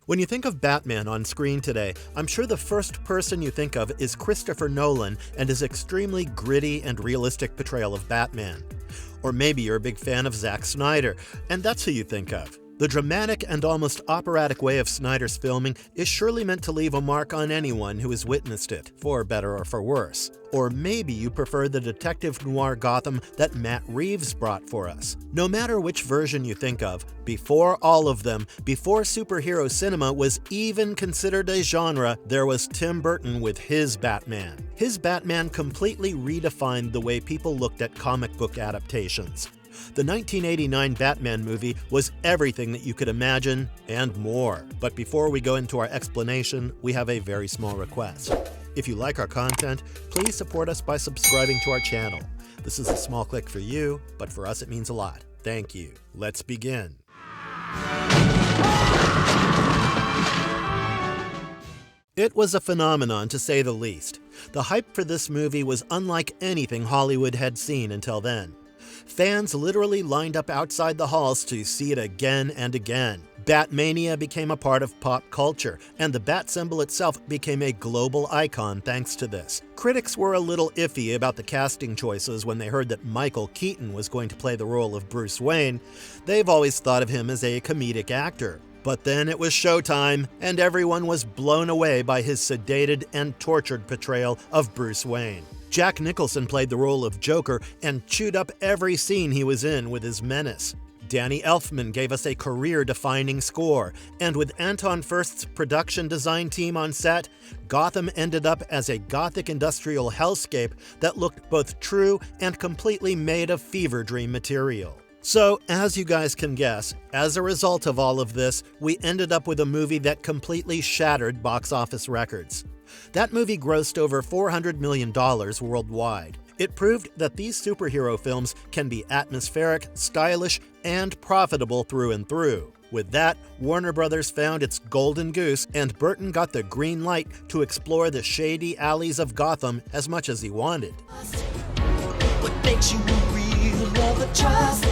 When you think of Batman on screen today, I'm sure the first person you think of is Christopher Nolan and his extremely gritty and realistic portrayal of Batman. Or maybe you're a big fan of Zack Snyder, and that's who you think of. The dramatic and almost operatic way of Snyder's filming is surely meant to leave a mark on anyone who has witnessed it, for better or for worse. Or maybe you prefer the Detective-Noir Gotham that Matt Reeves brought for us. No matter which version you think of, before all of them, before superhero cinema was even considered a genre, there was Tim Burton with his Batman. His Batman completely redefined the way people looked at comic book adaptations. The 1989 Batman movie was everything that you could imagine and more. But before we go into our explanation, we have a very small request. If you like our content, please support us by subscribing to our channel. This is a small click for you, but for us it means a lot. Thank you. Let's begin. It was a phenomenon, to say the least. The hype for this movie was unlike anything Hollywood had seen until then. Fans literally lined up outside the halls to see it again and again. Batmania became a part of pop culture, and the bat symbol itself became a global icon thanks to this. Critics were a little iffy about the casting choices when they heard that Michael Keaton was going to play the role of Bruce Wayne. They've always thought of him as a comedic actor. But then it was showtime, and everyone was blown away by his sedated and tortured portrayal of Bruce Wayne. Jack Nicholson played the role of Joker and chewed up every scene he was in with his menace. Danny Elfman gave us a career-defining score, and with Anton Furst's production design team on set, Gotham ended up as a gothic industrial hellscape that looked both true and completely made of fever dream material. So, as you guys can guess, as a result of all of this, we ended up with a movie that completely shattered box office records. That movie grossed over $400 million worldwide. It proved that these superhero films can be atmospheric, stylish, and profitable through and through. With that, Warner Brothers found its golden goose, and Burton got the green light to explore the shady alleys of Gotham as much as he wanted. What makes you a real lover, trust?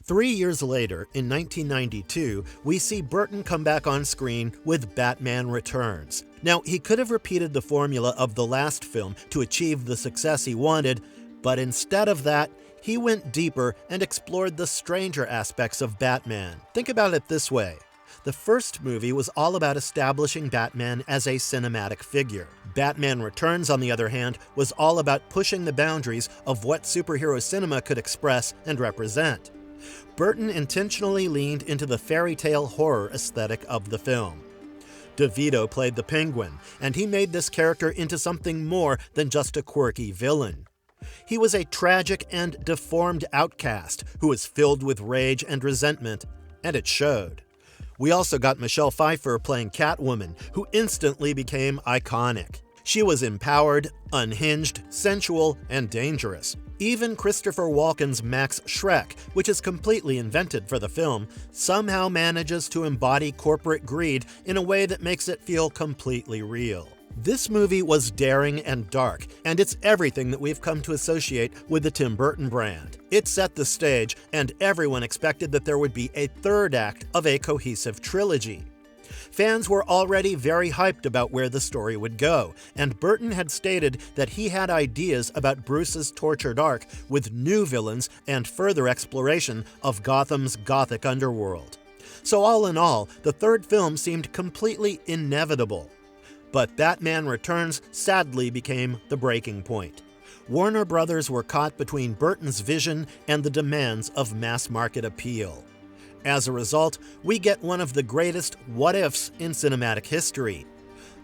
3 years later, in 1992, we see Burton come back on screen with Batman Returns. Now, he could have repeated the formula of the last film to achieve the success he wanted, but instead of that, he went deeper and explored the stranger aspects of Batman. Think about it this way. The first movie was all about establishing Batman as a cinematic figure. Batman Returns, on the other hand, was all about pushing the boundaries of what superhero cinema could express and represent. Burton intentionally leaned into the fairy tale horror aesthetic of the film. DeVito played the Penguin, and he made this character into something more than just a quirky villain. He was a tragic and deformed outcast who was filled with rage and resentment, and it showed. We also got Michelle Pfeiffer playing Catwoman, who instantly became iconic. She was empowered, unhinged, sensual, and dangerous. Even Christopher Walken's Max Schreck, which is completely invented for the film, somehow manages to embody corporate greed in a way that makes it feel completely real. This movie was daring and dark, and it's everything that we've come to associate with the Tim Burton brand. It set the stage, and everyone expected that there would be a third act of a cohesive trilogy. Fans were already very hyped about where the story would go, and Burton had stated that he had ideas about Bruce's tortured arc with new villains and further exploration of Gotham's gothic underworld. So all in all, the third film seemed completely inevitable. But Batman Returns sadly became the breaking point. Warner Brothers were caught between Burton's vision and the demands of mass-market appeal. As a result, we get one of the greatest what-ifs in cinematic history.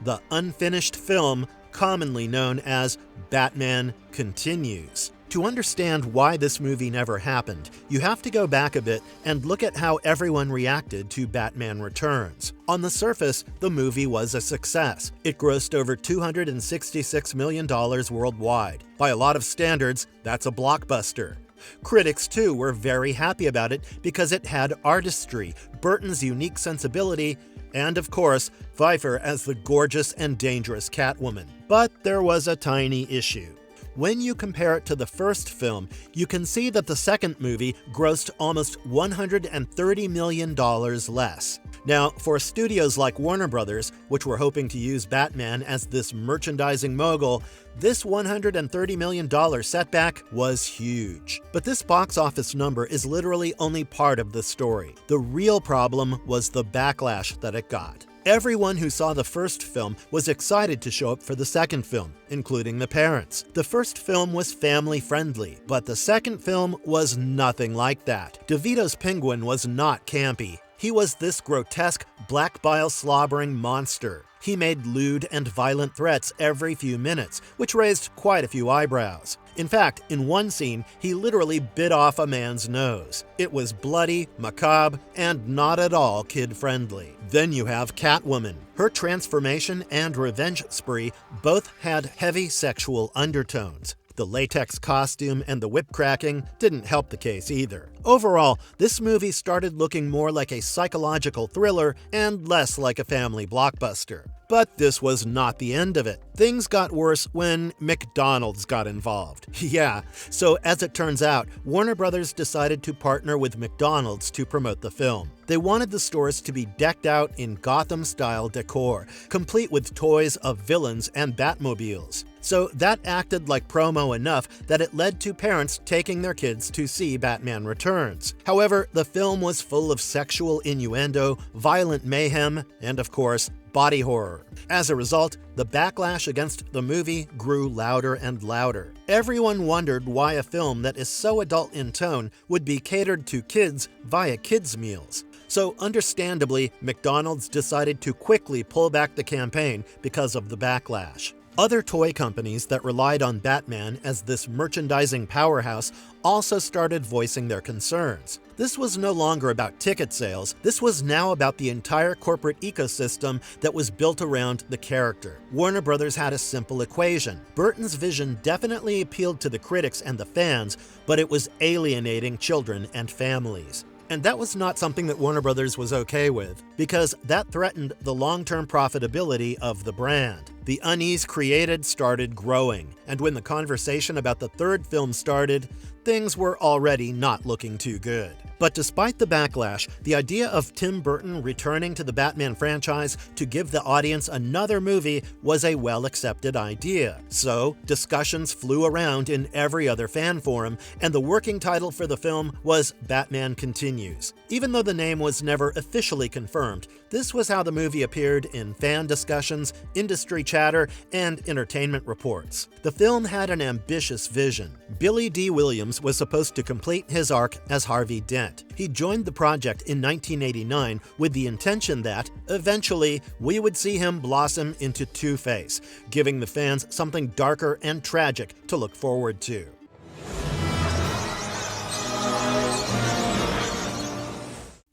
The unfinished film, commonly known as Batman Continues. To understand why this movie never happened, you have to go back a bit and look at how everyone reacted to Batman Returns. On the surface, the movie was a success. It grossed over $266 million worldwide. By a lot of standards, that's a blockbuster. Critics, too, were very happy about it because it had artistry, Burton's unique sensibility, and, of course, Pfeiffer as the gorgeous and dangerous Catwoman. But there was a tiny issue. When you compare it to the first film, you can see that the second movie grossed almost $130 million less. Now, for studios like Warner Brothers, which were hoping to use Batman as this merchandising mogul, this $130 million setback was huge. But this box office number is literally only part of the story. The real problem was the backlash that it got. Everyone who saw the first film was excited to show up for the second film, including the parents. The first film was family-friendly, but the second film was nothing like that. DeVito's Penguin was not campy. He was this grotesque, black bile slobbering monster. He made lewd and violent threats every few minutes, which raised quite a few eyebrows. In fact, in one scene, he literally bit off a man's nose. It was bloody, macabre, and not at all kid-friendly. Then you have Catwoman. Her transformation and revenge spree both had heavy sexual undertones. The latex costume and the whip cracking didn't help the case either. Overall, this movie started looking more like a psychological thriller and less like a family blockbuster. But this was not the end of it. Things got worse when McDonald's got involved. Yeah, so as it turns out, Warner Brothers decided to partner with McDonald's to promote the film. They wanted the stores to be decked out in Gotham-style decor, complete with toys of villains and Batmobiles. So that acted like promo enough that it led to parents taking their kids to see Batman Returns. However, the film was full of sexual innuendo, violent mayhem, and of course, body horror. As a result, the backlash against the movie grew louder and louder. Everyone wondered why a film that is so adult in tone would be catered to kids via kids' meals. So understandably, McDonald's decided to quickly pull back the campaign because of the backlash. Other toy companies that relied on Batman as this merchandising powerhouse also started voicing their concerns. This was no longer about ticket sales, this was now about the entire corporate ecosystem that was built around the character. Warner Brothers had a simple equation. Burton's vision definitely appealed to the critics and the fans, but it was alienating children and families. And that was not something that Warner Brothers was okay with, because that threatened the long-term profitability of the brand. The unease created started growing, and when the conversation about the third film started, things were already not looking too good. But despite the backlash, the idea of Tim Burton returning to the Batman franchise to give the audience another movie was a well-accepted idea. So, discussions flew around in every other fan forum, and the working title for the film was Batman Continues. Even though the name was never officially confirmed, this was how the movie appeared in fan discussions, industry chatter, and entertainment reports. The film had an ambitious vision. Billy D. Williams was supposed to complete his arc as Harvey Dent. He joined the project in 1989 with the intention that, eventually, we would see him blossom into Two-Face, giving the fans something darker and tragic to look forward to.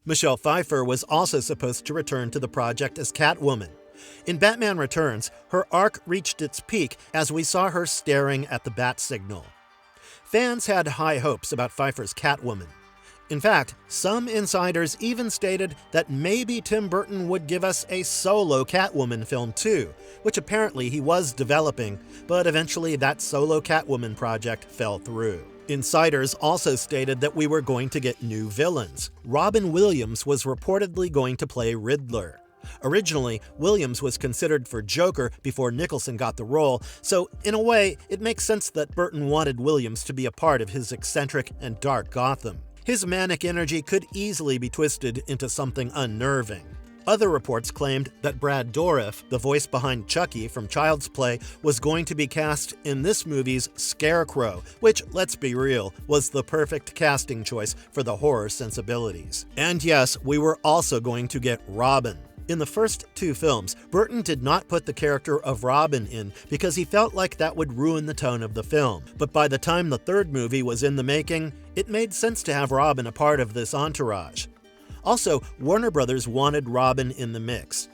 Michelle Pfeiffer was also supposed to return to the project as Catwoman. In Batman Returns, her arc reached its peak as we saw her staring at the bat signal. Fans had high hopes about Pfeiffer's Catwoman. In fact, some insiders even stated that maybe Tim Burton would give us a solo Catwoman film too, which apparently he was developing, but eventually that solo Catwoman project fell through. Insiders also stated that we were going to get new villains. Robin Williams was reportedly going to play Riddler. Originally, Williams was considered for Joker before Nicholson got the role, so in a way, it makes sense that Burton wanted Williams to be a part of his eccentric and dark Gotham. His manic energy could easily be twisted into something unnerving. Other reports claimed that Brad Dourif, the voice behind Chucky from Child's Play, was going to be cast in this movie's Scarecrow, which, let's be real, was the perfect casting choice for the horror sensibilities. And yes, we were also going to get Robin. In the first two films, Burton did not put the character of Robin in because he felt like that would ruin the tone of the film. But by the time the third movie was in the making, it made sense to have Robin a part of this entourage. Also, Warner Brothers wanted Robin in the mix.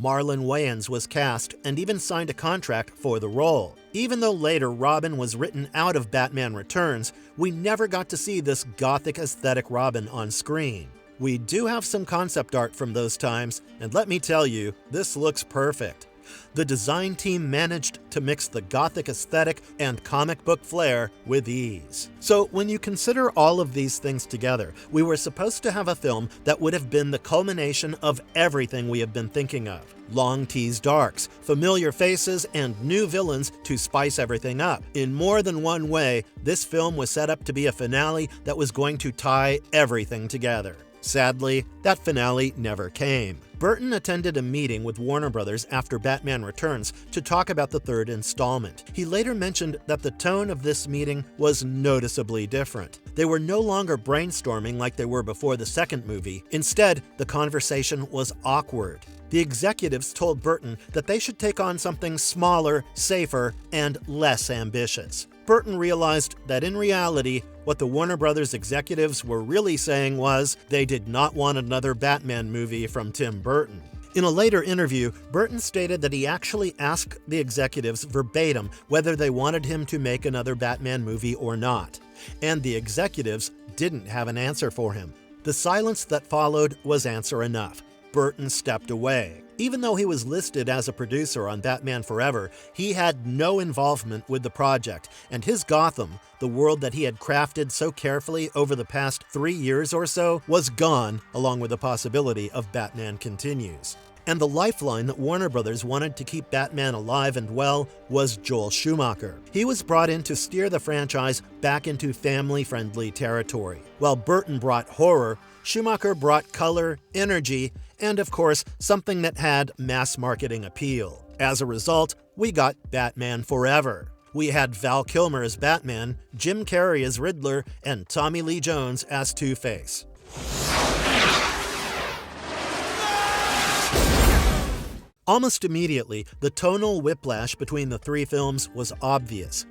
Marlon Wayans was cast and even signed a contract for the role. Even though later Robin was written out of Batman Returns, we never got to see this gothic aesthetic Robin on screen. We do have some concept art from those times, and let me tell you, this looks perfect. The design team managed to mix the gothic aesthetic and comic book flair with ease. So when you consider all of these things together, we were supposed to have a film that would have been the culmination of everything we have been thinking of. Long teased arcs, familiar faces, and new villains to spice everything up. In more than one way, this film was set up to be a finale that was going to tie everything together. Sadly, that finale never came. Burton attended a meeting with Warner Brothers after Batman Returns to talk about the third installment. He later mentioned that the tone of this meeting was noticeably different. They were no longer brainstorming like they were before the second movie. Instead, the conversation was awkward. The executives told Burton that they should take on something smaller, safer, and less ambitious. Burton realized that in reality, what the Warner Brothers executives were really saying was they did not want another Batman movie from Tim Burton. In a later interview, Burton stated that he actually asked the executives verbatim whether they wanted him to make another Batman movie or not, and the executives didn't have an answer for him. The silence that followed was answer enough. Burton stepped away. Even though he was listed as a producer on Batman Forever, he had no involvement with the project, and his Gotham, the world that he had crafted so carefully over the past 3 years or so, was gone, along with the possibility of Batman Continues. And the lifeline that Warner Brothers wanted to keep Batman alive and well was Joel Schumacher. He was brought in to steer the franchise back into family-friendly territory. While Burton brought horror, Schumacher brought color, energy, and of course, something that had mass marketing appeal. As a result, we got Batman Forever. We had Val Kilmer as Batman, Jim Carrey as Riddler, and Tommy Lee Jones as Two-Face. Almost immediately, the tonal whiplash between the three films was obvious.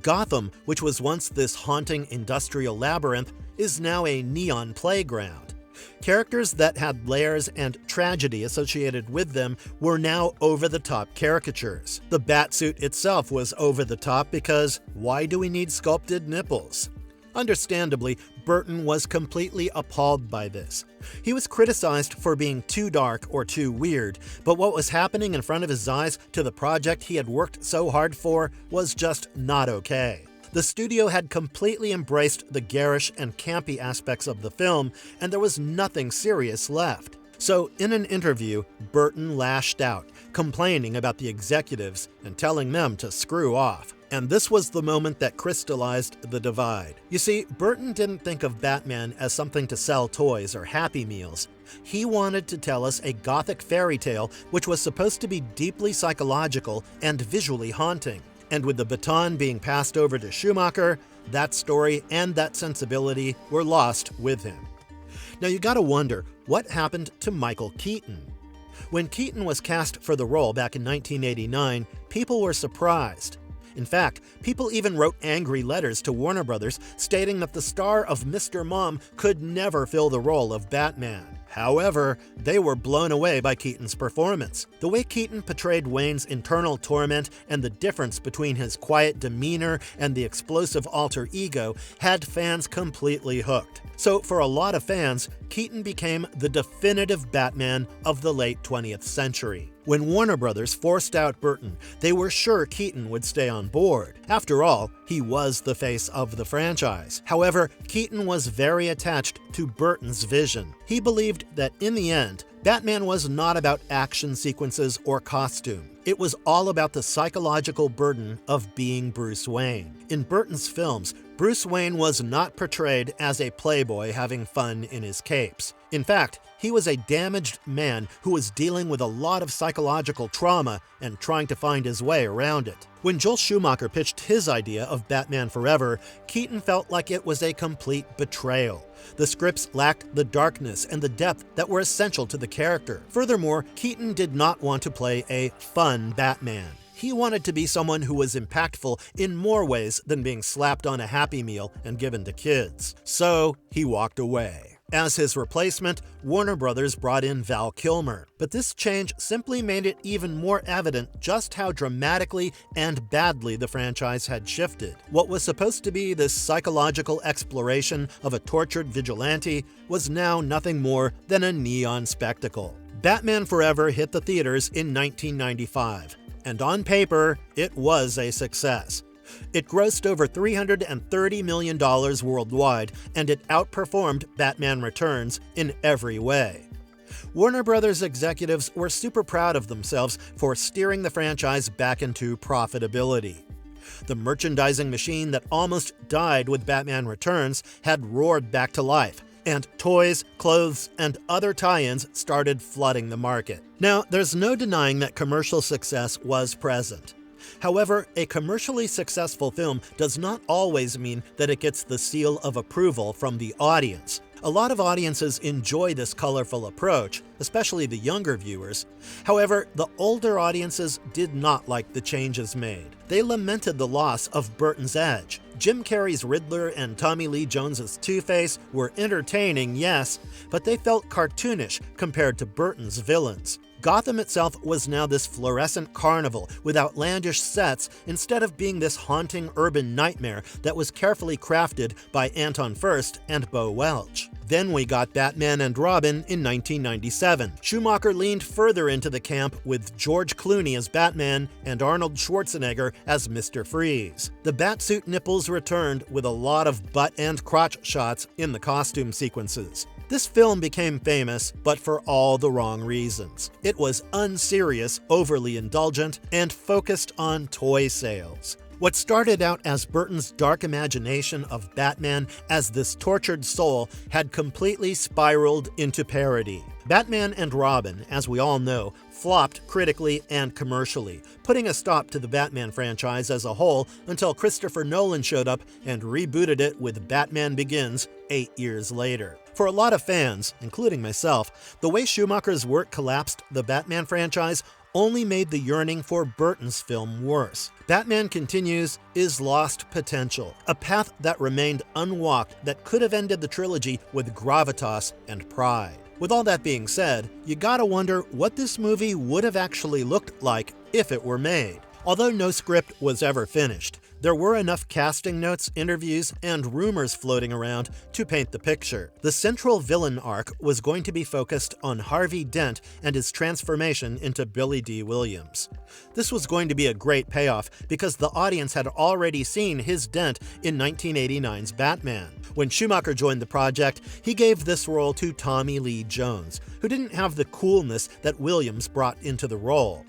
Gotham, which was once this haunting industrial labyrinth, is now a neon playground. Characters that had layers and tragedy associated with them were now over-the-top caricatures. The Batsuit itself was over-the-top because why do we need sculpted nipples? Understandably, Burton was completely appalled by this. He was criticized for being too dark or too weird, but what was happening in front of his eyes to the project he had worked so hard for was just not okay. The studio had completely embraced the garish and campy aspects of the film, and there was nothing serious left. So, in an interview, Burton lashed out, complaining about the executives and telling them to screw off. And this was the moment that crystallized the divide. You see, Burton didn't think of Batman as something to sell toys or Happy Meals. He wanted to tell us a gothic fairy tale which was supposed to be deeply psychological and visually haunting. And with the baton being passed over to Schumacher, that story and that sensibility were lost with him. Now you gotta wonder, what happened to Michael Keaton? When Keaton was cast for the role back in 1989, people were surprised. In fact, people even wrote angry letters to Warner Brothers stating that the star of Mr. Mom could never fill the role of Batman. However, they were blown away by Keaton's performance. The way Keaton portrayed Wayne's internal torment and the difference between his quiet demeanor and the explosive alter ego had fans completely hooked. So for a lot of fans, Keaton became the definitive Batman of the late 20th century. When Warner Brothers forced out Burton, they were sure Keaton would stay on board. After all, he was the face of the franchise. However, Keaton was very attached to Burton's vision. He believed that in the end, Batman was not about action sequences or costume. It was all about the psychological burden of being Bruce Wayne. In Burton's films, Bruce Wayne was not portrayed as a playboy having fun in his capes. In fact, he was a damaged man who was dealing with a lot of psychological trauma and trying to find his way around it. When Joel Schumacher pitched his idea of Batman Forever, Keaton felt like it was a complete betrayal. The scripts lacked the darkness and the depth that were essential to the character. Furthermore, Keaton did not want to play a fun Batman. He wanted to be someone who was impactful in more ways than being slapped on a Happy Meal and given to kids. So he walked away. As his replacement, Warner Brothers brought in Val Kilmer. But this change simply made it even more evident just how dramatically and badly the franchise had shifted. What was supposed to be this psychological exploration of a tortured vigilante was now nothing more than a neon spectacle. Batman Forever hit the theaters in 1995, and on paper, it was a success. It grossed over $330 million worldwide, and it outperformed Batman Returns in every way. Warner Brothers executives were super proud of themselves for steering the franchise back into profitability. The merchandising machine that almost died with Batman Returns had roared back to life, and toys, clothes, and other tie-ins started flooding the market. Now, there's no denying that commercial success was present. However, a commercially successful film does not always mean that it gets the seal of approval from the audience. A lot of audiences enjoy this colorful approach, especially the younger viewers. However, the older audiences did not like the changes made. They lamented the loss of Burton's edge. Jim Carrey's Riddler and Tommy Lee Jones's Two-Face were entertaining, yes, but they felt cartoonish compared to Burton's villains. Gotham itself was now this fluorescent carnival with outlandish sets instead of being this haunting urban nightmare that was carefully crafted by Anton Furst and Bo Welch. Then we got Batman and Robin in 1997. Schumacher leaned further into the camp with George Clooney as Batman and Arnold Schwarzenegger as Mr. Freeze. The Batsuit nipples returned with a lot of butt and crotch shots in the costume sequences. This film became famous, but for all the wrong reasons. It was unserious, overly indulgent, and focused on toy sales. What started out as Burton's dark imagination of Batman as this tortured soul had completely spiraled into parody. Batman and Robin, as we all know, flopped critically and commercially, putting a stop to the Batman franchise as a whole until Christopher Nolan showed up and rebooted it with Batman Begins 8 years later. For a lot of fans, including myself, the way Schumacher's work collapsed the Batman franchise only made the yearning for Burton's film worse. Batman Continues is lost potential, a path that remained unwalked that could have ended the trilogy with gravitas and pride. With all that being said, you gotta wonder what this movie would have actually looked like if it were made. Although no script was ever finished, there were enough casting notes, interviews, and rumors floating around to paint the picture. The central villain arc was going to be focused on Harvey Dent and his transformation into Billy D. Williams. This was going to be a great payoff because the audience had already seen his Dent in 1989's Batman. When Schumacher joined the project, he gave this role to Tommy Lee Jones, who didn't have the coolness that Williams brought into the role.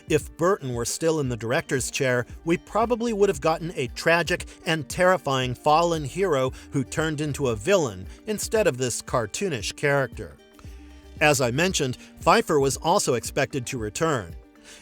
If Burton were still in the director's chair, we probably would have gotten a tragic and terrifying fallen hero who turned into a villain instead of this cartoonish character. As I mentioned, Pfeiffer was also expected to return.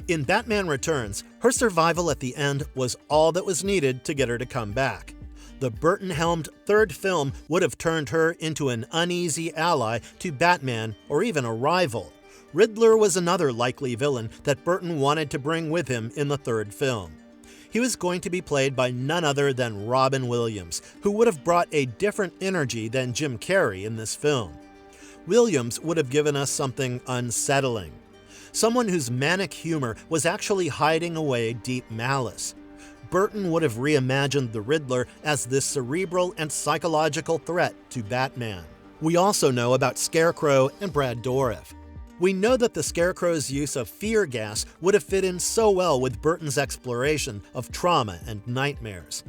In Batman Returns, her survival at the end was all that was needed to get her to come back. The Burton-helmed third film would have turned her into an uneasy ally to Batman or even a rival. Riddler was another likely villain that Burton wanted to bring with him in the third film. He was going to be played by none other than Robin Williams, who would have brought a different energy than Jim Carrey in this film. Williams would have given us something unsettling. Someone whose manic humor was actually hiding away deep malice. Burton would have reimagined the Riddler as this cerebral and psychological threat to Batman. We also know about Scarecrow and Brad Dourif. We know that the Scarecrow's use of fear gas would have fit in so well with Burton's exploration of trauma and nightmares.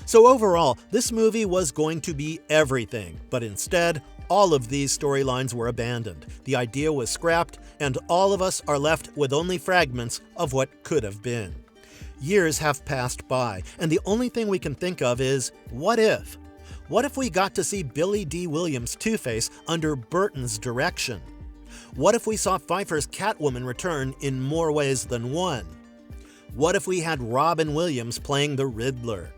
So overall, this movie was going to be everything, but instead, all of these storylines were abandoned. The idea was scrapped, and all of us are left with only fragments of what could have been. Years have passed by, and the only thing we can think of is, what if? What if we got to see Billy D. Williams' Two-Face under Burton's direction? What if we saw Pfeiffer's Catwoman return in more ways than one? What if we had Robin Williams playing the Riddler?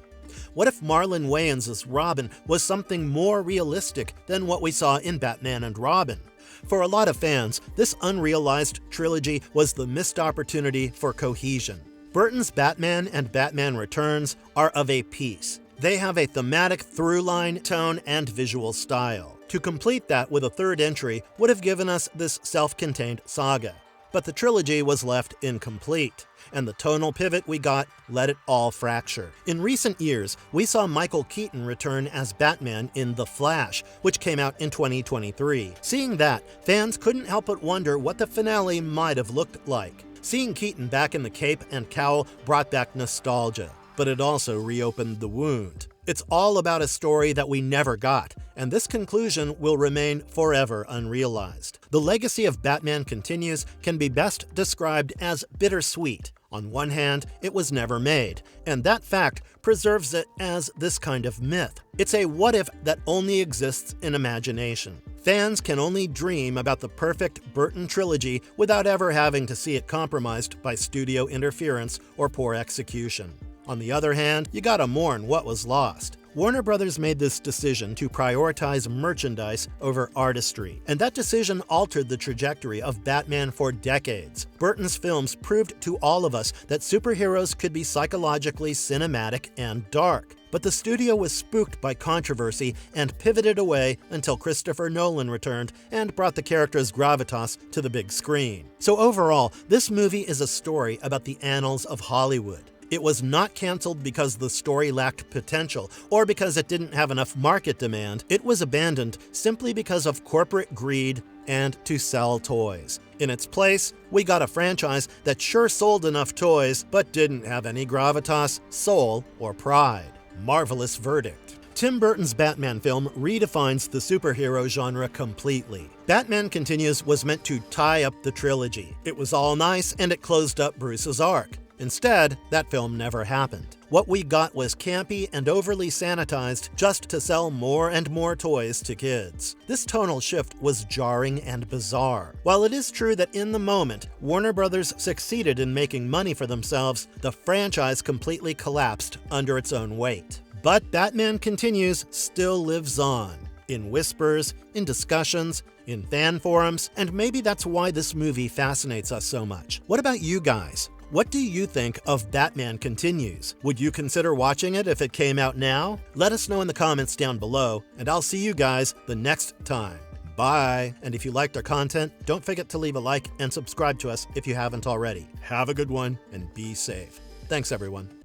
What if Marlon Wayans' Robin was something more realistic than what we saw in Batman and Robin? For a lot of fans, this unrealized trilogy was the missed opportunity for cohesion. Burton's Batman and Batman Returns are of a piece. They have a thematic through-line, tone, and visual style. To complete that with a third entry would have given us this self-contained saga. but the trilogy was left incomplete, and the tonal pivot we got let it all fracture. In recent years, we saw Michael Keaton return as Batman in The Flash, which came out in 2023. Seeing that, fans couldn't help but wonder what the finale might have looked like. Seeing Keaton back in the cape and cowl brought back nostalgia, but it also reopened the wound. It's all about a story that we never got, and this conclusion will remain forever unrealized. The legacy of Batman Continues can be best described as bittersweet. On one hand, it was never made, and that fact preserves it as this kind of myth. It's a what-if that only exists in imagination. Fans can only dream about the perfect Burton trilogy without ever having to see it compromised by studio interference or poor execution. On the other hand, you gotta mourn what was lost. Warner Brothers made this decision to prioritize merchandise over artistry, and that decision altered the trajectory of Batman for decades. Burton's films proved to all of us that superheroes could be psychologically cinematic and dark. But the studio was spooked by controversy and pivoted away until Christopher Nolan returned and brought the character's gravitas to the big screen. So overall, this movie is a story about the annals of Hollywood. It was not canceled because the story lacked potential or because it didn't have enough market demand. It was abandoned simply because of corporate greed and to sell toys. In its place, we got a franchise that sure sold enough toys, but didn't have any gravitas, soul, or pride. Marvelous verdict. Tim Burton's Batman film redefines the superhero genre completely. Batman Continues was meant to tie up the trilogy. It was all nice and it closed up Bruce's arc. Instead, that film never happened. What we got was campy and overly sanitized just to sell more and more toys to kids. This tonal shift was jarring and bizarre. While it is true that in the moment, Warner Brothers succeeded in making money for themselves, the franchise completely collapsed under its own weight. But Batman Continues still lives on. In whispers, in discussions, in fan forums, and maybe that's why this movie fascinates us so much. What about you guys? What do you think of Batman Continues? Would you consider watching it if it came out now? Let us know in the comments down below, and I'll see you guys the next time. Bye! And if you liked our content, don't forget to leave a like and subscribe to us if you haven't already. Have a good one, and be safe. Thanks, everyone.